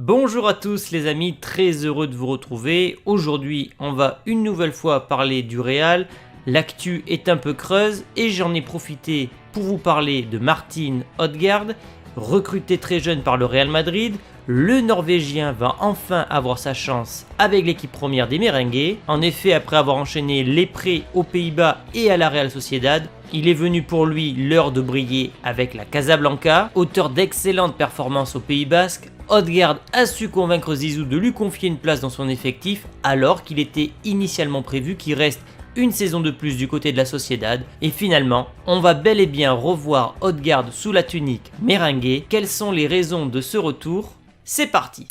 Bonjour à tous les amis, très heureux de vous retrouver. Aujourd'hui, on va une nouvelle fois parler du Real. L'actu est un peu creuse et j'en ai profité pour vous parler de Martin Odegaard, recruté très jeune par le Real Madrid. Le Norvégien va enfin avoir sa chance avec l'équipe première des Merengues. En effet, après avoir enchaîné les prêts aux Pays-Bas et à la Real Sociedad, il est venu pour lui l'heure de briller avec la Casablanca. Auteur d'excellentes performances au Pays Basque, Odegaard a su convaincre Zizou de lui confier une place dans son effectif alors qu'il était initialement prévu qu'il reste une saison de plus du côté de la Sociedad. Et finalement, on va bel et bien revoir Odegaard sous la tunique merengue. Quelles sont les raisons de ce retour? C'est parti!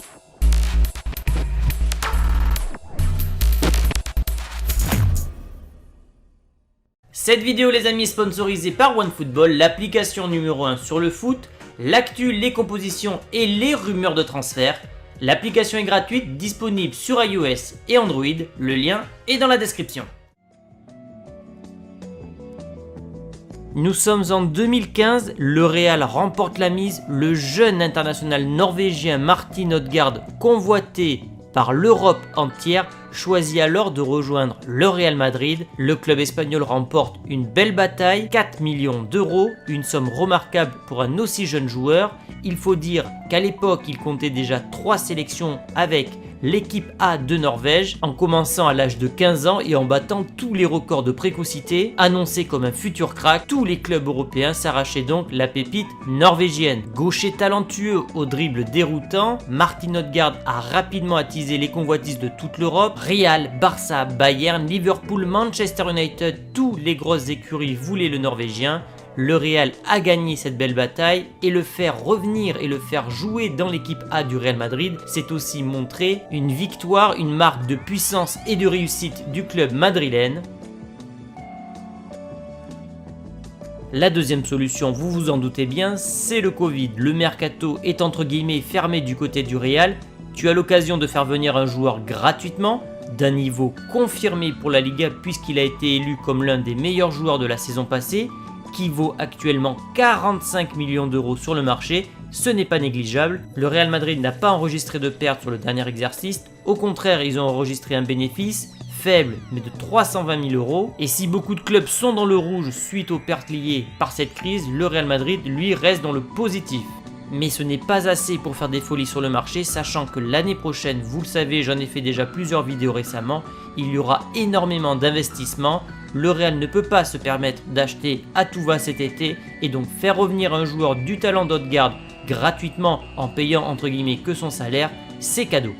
Cette vidéo les amis est sponsorisée par OneFootball, l'application numéro 1 sur le foot, l'actu, les compositions et les rumeurs de transfert. L'application est gratuite, disponible sur iOS et Android, le lien est dans la description. Nous sommes en 2015, le Real remporte la mise, le jeune international norvégien Martin Odegaard, convoité par l'Europe entière, choisit alors de rejoindre le Real Madrid. Le club espagnol remporte une belle bataille, 4 millions d'euros, une somme remarquable pour un aussi jeune joueur. Il faut dire qu'à l'époque, il comptait déjà 3 sélections avec l'équipe A de Norvège, en commençant à l'âge de 15 ans et en battant tous les records de précocité. Annoncé comme un futur crack, tous les clubs européens s'arrachaient donc la pépite norvégienne. Gaucher talentueux au dribble déroutant, Martin Odegaard a rapidement attisé les convoitises de toute l'Europe. Real, Barça, Bayern, Liverpool, Manchester United, tous les grosses écuries voulaient le Norvégien. Le Real a gagné cette belle bataille et le faire revenir et le faire jouer dans l'équipe A du Real Madrid, c'est aussi montrer une victoire, une marque de puissance et de réussite du club madrilène. La deuxième solution, vous vous en doutez bien, c'est le Covid. Le mercato est entre guillemets fermé du côté du Real. Tu as l'occasion de faire venir un joueur gratuitement, d'un niveau confirmé pour la Liga puisqu'il a été élu comme l'un des meilleurs joueurs de la saison passée, qui vaut actuellement 45 millions d'euros sur le marché, ce n'est pas négligeable. Le Real Madrid n'a pas enregistré de perte sur le dernier exercice, au contraire ils ont enregistré un bénéfice faible mais de 320 000 euros. Et si beaucoup de clubs sont dans le rouge suite aux pertes liées par cette crise, le Real Madrid lui reste dans le positif. Mais ce n'est pas assez pour faire des folies sur le marché, sachant que l'année prochaine, vous le savez, j'en ai fait déjà plusieurs vidéos récemment, il y aura énormément d'investissements. Le Real ne peut pas se permettre d'acheter à tout va cet été et donc faire revenir un joueur du talent d'Odegaard gratuitement en payant entre guillemets que son salaire, c'est cadeau.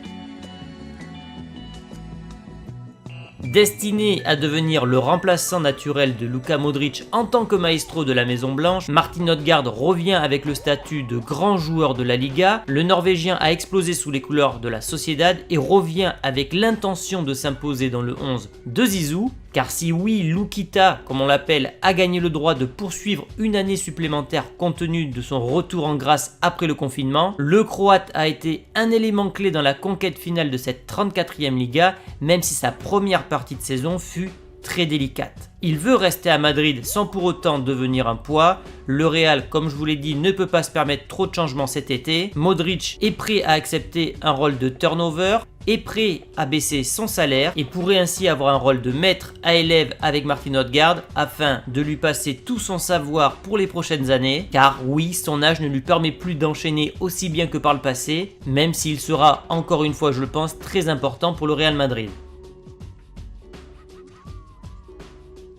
Destiné à devenir le remplaçant naturel de Luka Modric en tant que maestro de la Maison Blanche, Martin Odegaard revient avec le statut de grand joueur de la Liga. Le Norvégien a explosé sous les couleurs de la Sociedad et revient avec l'intention de s'imposer dans le 11 de Zizou. Car si oui, Lukita, comme on l'appelle, a gagné le droit de poursuivre une année supplémentaire compte tenu de son retour en grâce après le confinement, le Croate a été un élément clé dans la conquête finale de cette 34e Liga, même si sa première partie de saison fut très délicate. Il veut rester à Madrid sans pour autant devenir un poids. Le Real, comme je vous l'ai dit, ne peut pas se permettre trop de changements cet été. Modric est prêt à accepter un rôle de turnover, est prêt à baisser son salaire et pourrait ainsi avoir un rôle de maître à élève avec Martin Odegaard afin de lui passer tout son savoir pour les prochaines années. Car oui, son âge ne lui permet plus d'enchaîner aussi bien que par le passé, même s'il sera encore une fois, je le pense, très important pour le Real Madrid.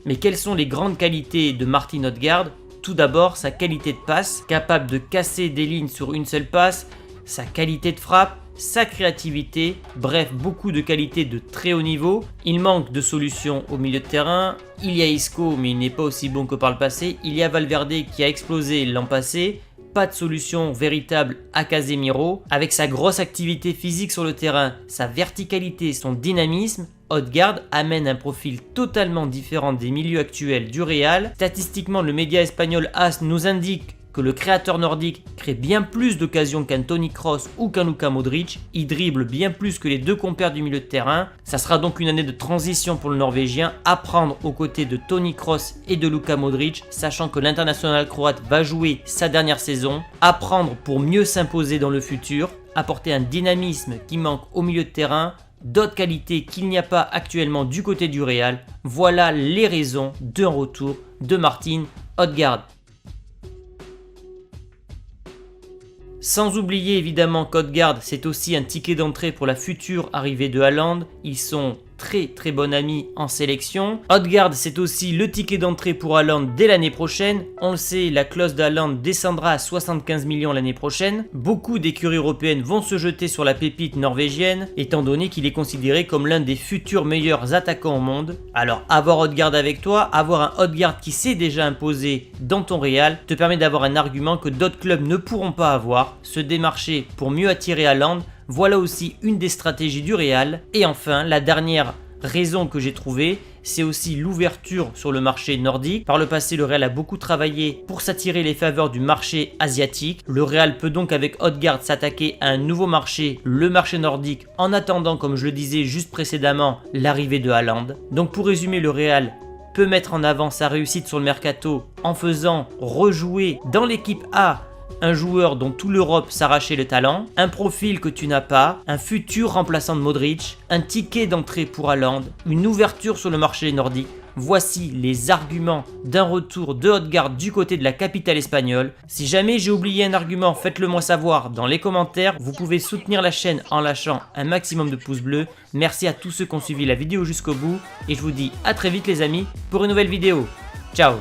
Mais quelles sont les grandes qualités de Martin Odegaard? Tout d'abord, sa qualité de passe, capable de casser des lignes sur une seule passe, sa qualité de frappe, sa créativité, bref, beaucoup de qualités de très haut niveau. Il manque de solutions au milieu de terrain. Il y a Isco, mais il n'est pas aussi bon que par le passé. Il y a Valverde qui a explosé l'an passé. Pas de solution véritable à Casemiro. Avec sa grosse activité physique sur le terrain, sa verticalité, son dynamisme, Odegaard amène un profil totalement différent des milieux actuels du Real. Statistiquement, le média espagnol AS nous indique que le créateur nordique crée bien plus d'occasions qu'un Toni Kroos ou qu'un Luka Modric, il dribble bien plus que les deux compères du milieu de terrain. Ça sera donc une année de transition pour le Norvégien, apprendre aux côtés de Toni Kroos et de Luka Modric, sachant que l'international croate va jouer sa dernière saison, apprendre pour mieux s'imposer dans le futur, apporter un dynamisme qui manque au milieu de terrain, d'autres qualités qu'il n'y a pas actuellement du côté du Real. Voilà les raisons d'un retour de Martin Odegaard. Sans oublier évidemment qu'Odegaard c'est aussi un ticket d'entrée pour la future arrivée de Haaland. Ils sont très bons amis en sélection. Odegaard c'est aussi le ticket d'entrée pour Haaland dès l'année prochaine. On le sait, la clause d'Haaland descendra à 75 millions l'année prochaine. Beaucoup d'écuries européennes vont se jeter sur la pépite norvégienne, étant donné qu'il est considéré comme l'un des futurs meilleurs attaquants au monde. Alors avoir Odegaard avec toi, avoir un Odegaard qui s'est déjà imposé dans ton Real, te permet d'avoir un argument que d'autres clubs ne pourront pas avoir, se démarcher pour mieux attirer Haaland. Voilà aussi une des stratégies du Real. Et enfin, la dernière raison que j'ai trouvée, c'est aussi l'ouverture sur le marché nordique. Par le passé, le Real a beaucoup travaillé pour s'attirer les faveurs du marché asiatique. Le Real peut donc avec Odegaard s'attaquer à un nouveau marché, le marché nordique, en attendant, comme je le disais juste précédemment, l'arrivée de Haaland. Donc pour résumer, le Real peut mettre en avant sa réussite sur le mercato en faisant rejouer dans l'équipe A un joueur dont toute l'Europe s'arrachait le talent, un profil que tu n'as pas, un futur remplaçant de Modric, un ticket d'entrée pour Haaland, une ouverture sur le marché nordique. Voici les arguments d'un retour de Odegaard du côté de la capitale espagnole. Si jamais j'ai oublié un argument, faites-le moi savoir dans les commentaires. Vous pouvez soutenir la chaîne en lâchant un maximum de pouces bleus. Merci à tous ceux qui ont suivi la vidéo jusqu'au bout et je vous dis à très vite les amis pour une nouvelle vidéo. Ciao!